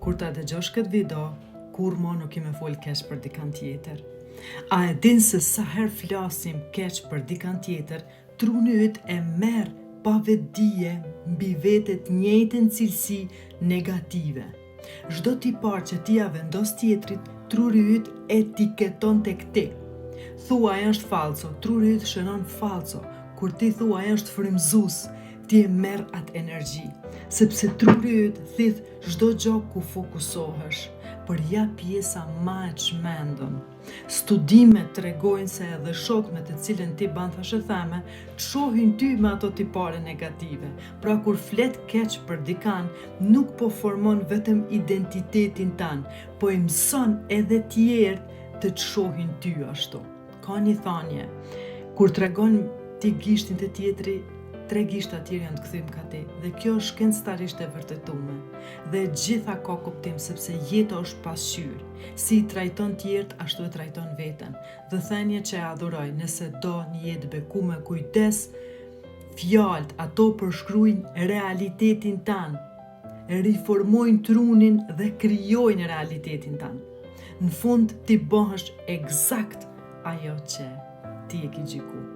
kur ta dëgjosh këtë video, kur mo nuk i me fol keq për dikant tjetër. A e din se sa her flasim keq për dikant tjetër, truni yt e merr pa vetdije mbi vetet njëjtën cilësi negative. Çdo tipar që ti ja vendos tjetrit, truri yt etiketon tek ti. Thua ai është falso, truri yt shënon falso. Kur ti thua ai është frymëzues, ti e merr atë energji, sepse truri yt thith çdo gjë ku fokusohesh, për ja pjesa ma e çmendur. Studimet tregojnë se edhe shokët me të cilën ti ban thashëtheme, të shohin ty me ato tipare negative. Pra kur flet keq për dikan, nuk po formon vetëm identitetin tan, po i mëson edhe tjerë të të shohin ty ashtu. Ka një thanje, kur tregon ti gishtin të tjetri, 3 gishta tjerë janë të kthym ka ti, dhe kjo është shkencëtarisht e vërtetuar. Dhe gjitha ka kuptim sepse jeta është pasqyrë. Si i trajton tjerët, ashtu e trajton veten. Dhe thënie që e adhuroj, nëse do një jetë bekuar me kujdes, fjalët ato përshkruajnë realitetin tan, riformojnë trunin dhe krijojnë realitetin tan. Në fund ti bëhesh eksakt ajo që ti e ke gjyku.